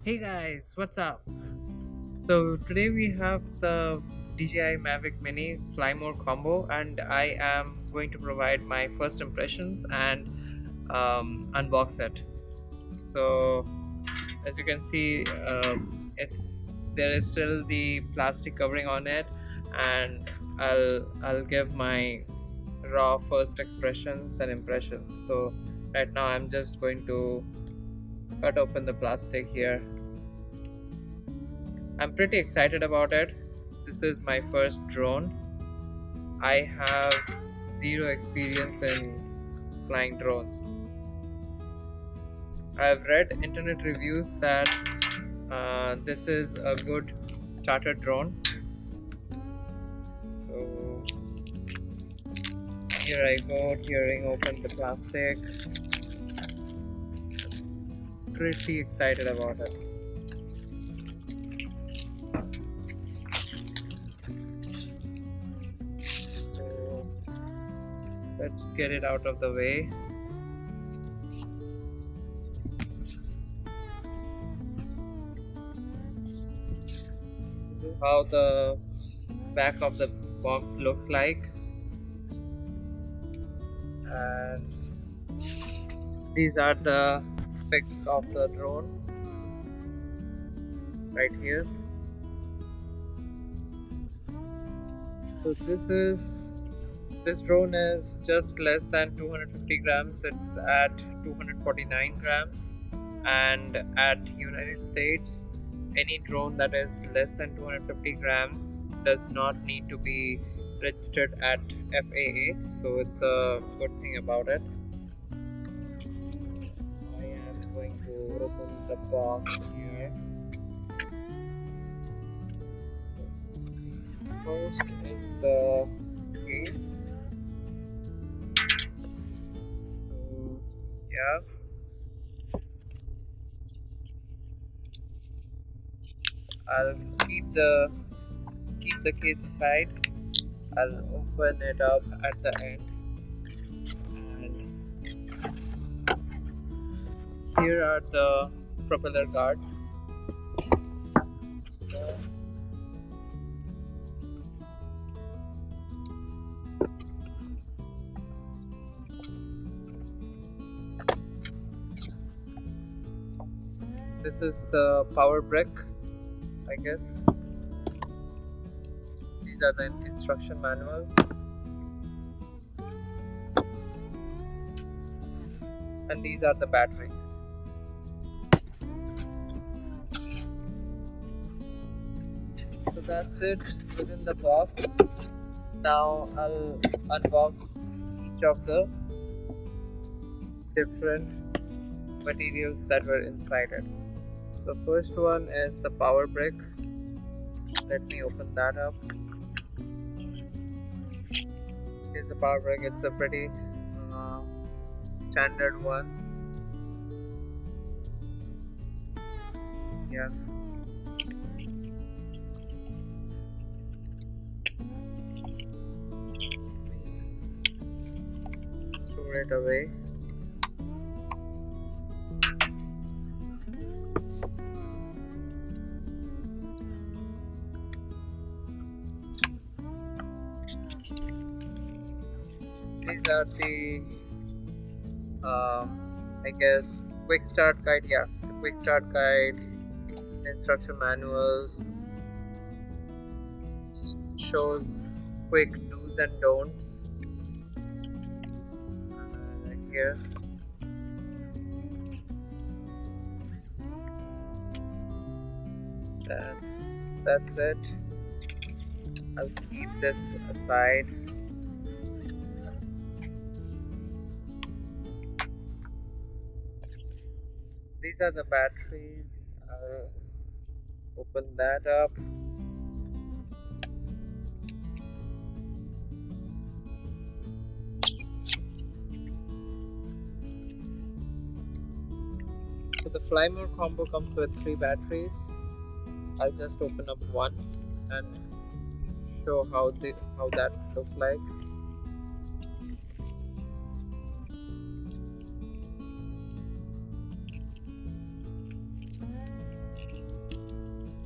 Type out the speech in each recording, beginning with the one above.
Hey guys, what's up? So today we have the DJI Mavic Mini Fly More combo, and I am going to provide my first impressions and unbox it. So as you can see, it there is still the plastic covering on it, and I'll give my raw first expressions and impressions. So right now I'm just going to cut open the plastic here. I'm pretty excited about it. This is my first drone. I have zero experience in flying drones. I've read internet reviews that this is a good starter drone. So here I go, tearing open the plastic. Pretty excited about it. So let's get it out of the way. This is how the back of the box looks like, and these are the specs of the drone right here. So this drone is just less than 250 grams. It's at 249 grams, and at United States, any drone that is less than 250 grams does not need to be registered at FAA. So it's a good thing about it. I am going to open the box here. First is the case. So yeah, I'll keep the case aside. I'll open it up at the end, and here are the propeller guards. So this is the power brick, I guess. These are the instruction manuals, and these are the batteries. So that's it within the box. Now I'll unbox each of the different materials that were inside it. So first one is the power brick. Let me open that up. Here's the power brick. It's a pretty standard one. Yeah. Store it away. These are the I guess quick start guide. Yeah, the quick start guide, instruction manuals, shows quick do's and don'ts right here. That's it. I'll keep this aside. These are the batteries. I'll open that up. So the Flymore combo comes with 3 batteries. I'll just open up one and show how that looks like.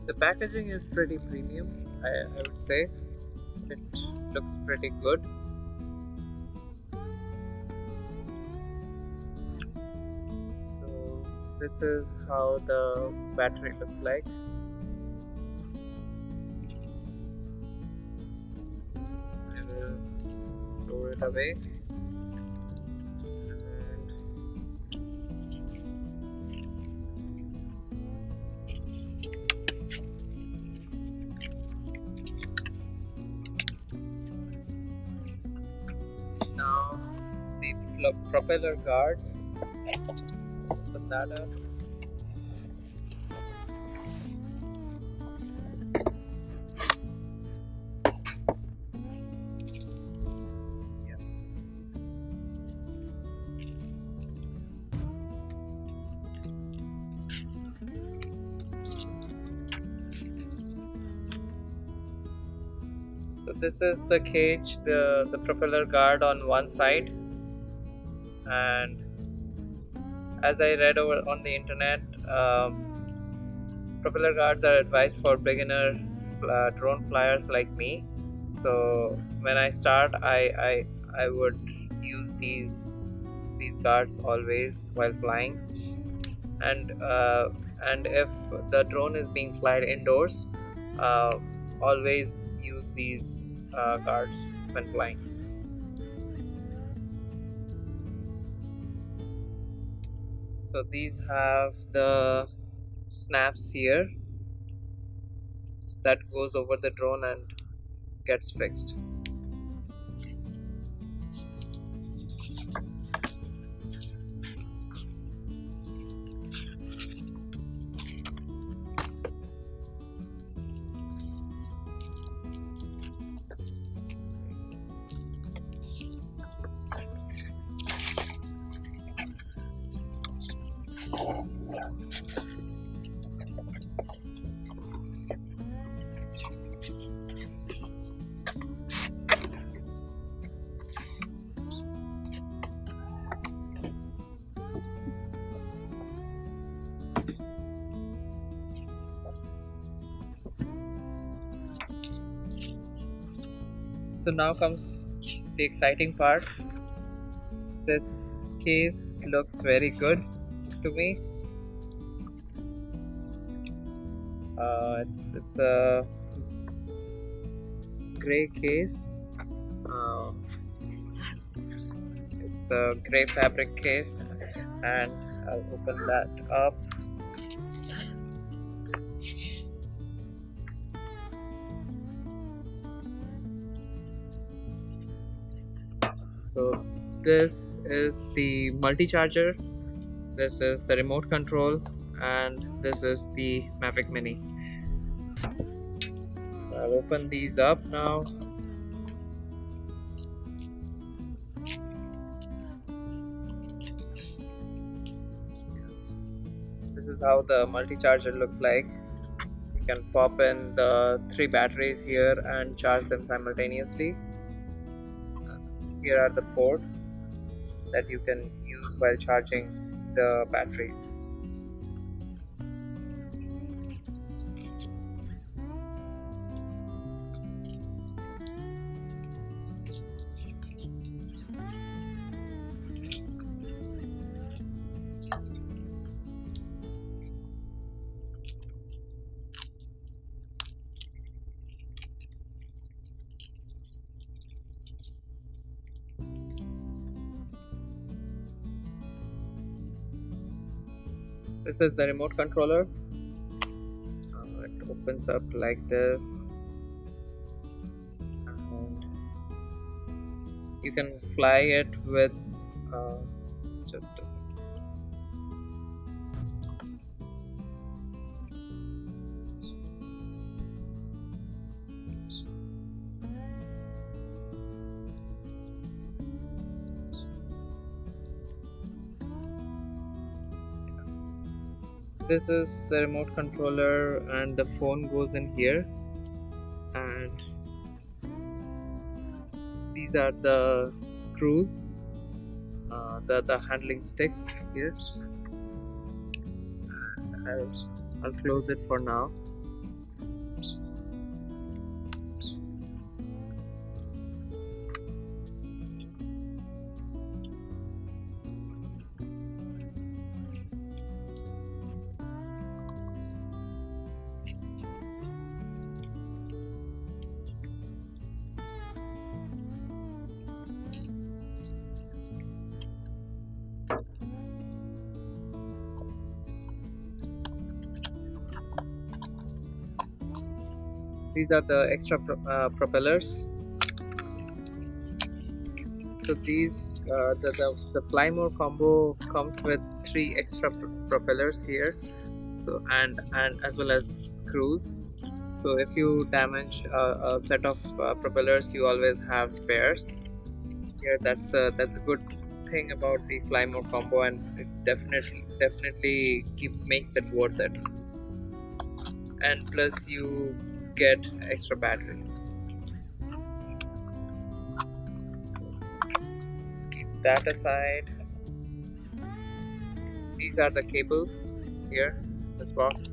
The packaging is pretty premium, I would say. It looks pretty good. So this is how the battery looks like. I will throw it away. Now the propeller guards. Open that up. Yeah. So this is the cage, the propeller guard on one side, and as I read over on the internet, propeller guards are advised for beginner drone flyers like me. So when I start, I would use these guards always while flying, and if the drone is being flied indoors, uh, always use these guards when flying. So these have the snaps here, so that goes over the drone and gets fixed. So now comes the exciting part. This case looks very good to me. It's a gray case. It's a gray fabric case, and I'll open that up. So this is the multi-charger, this is the remote control, and this is the Mavic Mini. I'll open these up now. This is how the multi-charger looks like. You can pop in the 3 batteries here and charge them simultaneously. Here are the ports that you can use while charging the batteries. This is the remote controller. It opens up like this, and you can fly it with just a second. This is the remote controller, and the phone goes in here, and these are the screws, the handling sticks here. And I'll close it for now. these are the extra propellers. So these the Fly More combo comes with 3 extra propellers here. So and as well as screws. So if you damage a set of propellers, you always have spares. Here, that's a good thing about the Fly More combo, and it definitely makes it worth it. And plus, you get extra batteries. Keep that aside. These are the cables here, this box.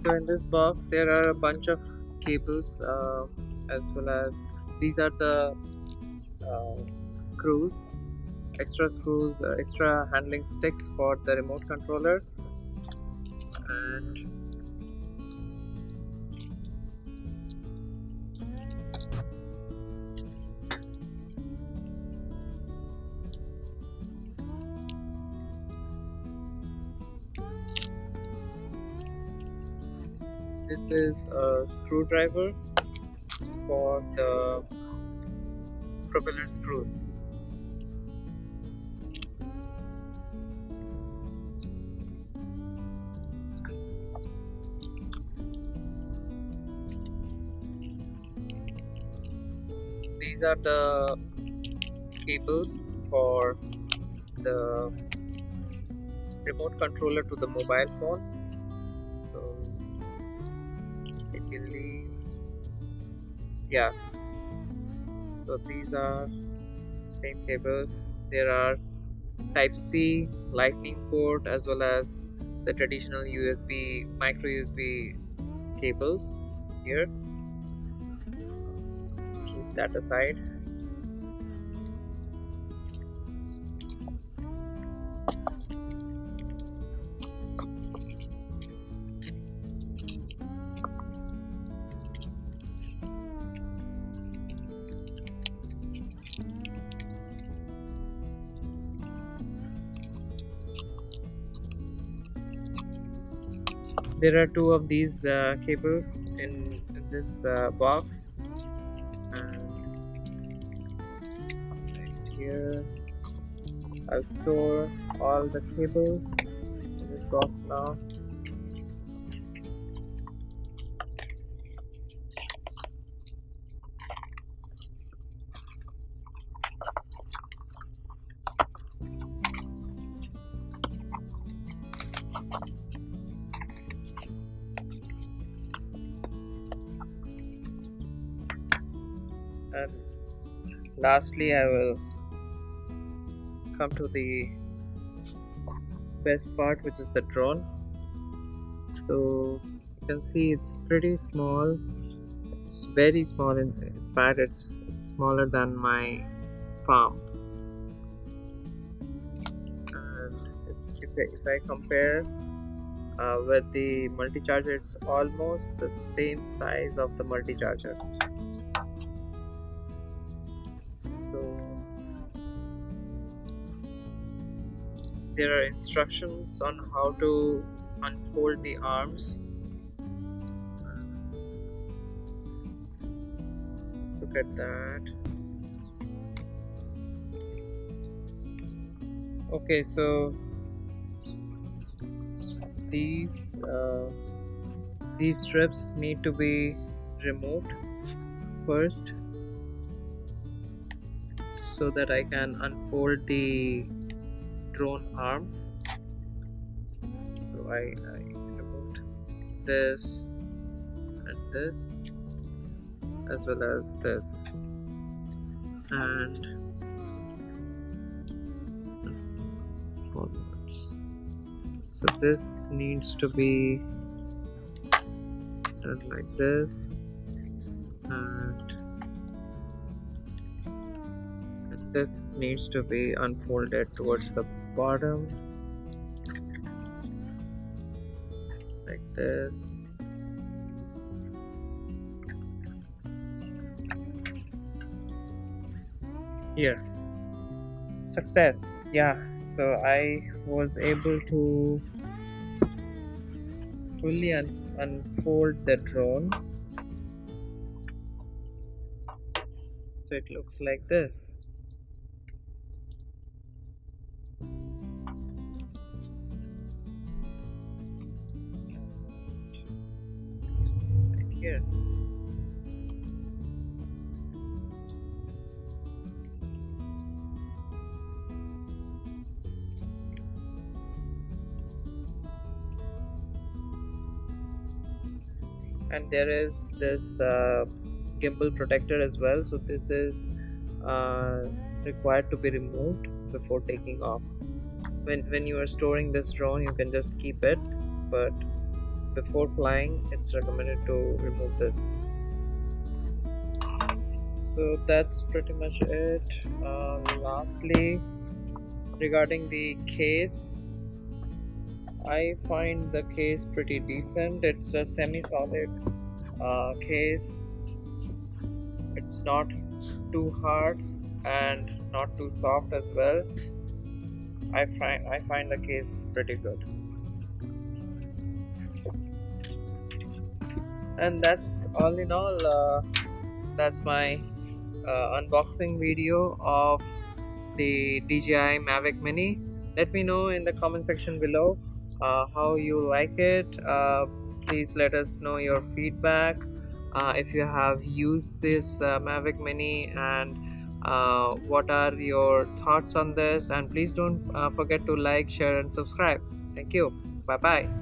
So in this box there are a bunch of cables, as well as these are the screws, extra handling sticks for the remote controller, and this is a screwdriver for the propeller screws. These are the cables for the remote controller to the mobile phone. So I believe, yeah, so these are same cables. There are type C lightning port as well as the traditional USB micro USB cables here. Keep that aside. There are 2 of these cables in this box, and right here I'll store all the cables in this box now. And lastly, I will come to the best part, which is the drone. So you can see it's pretty small. It's very small. In fact, it's smaller than my palm. And if I compare with the multi-charger, it's almost the same size of the multi-charger. So there are instructions on how to unfold the arms. Look at that. Okay, so these strips need to be removed first, so that I can unfold the drone arm. So I removed this and this as well as this, and forwards. So this needs to be done like this, and this needs to be unfolded towards the bottom. like this. Here, success. Yeah, so I was able to fully unfold the drone, so it looks like this. Right here. And there is this gimbal protector as well, so this is uh, required to be removed before taking off. When you are storing this drone, you can just keep it, but before flying it's recommended to remove this. So that's pretty much it. Lastly, regarding the case, I find the case pretty decent. It's a semi-solid case. It's not too hard and not too soft as well. I find the case pretty good. And that's all in all. That's my unboxing video of the DJI Mavic Mini. Let me know in the comment section below how you like it. Please let us know your feedback. If you have used this Mavic Mini, and what are your thoughts on this, and please don't forget to like, share and subscribe. Thank you. Bye bye.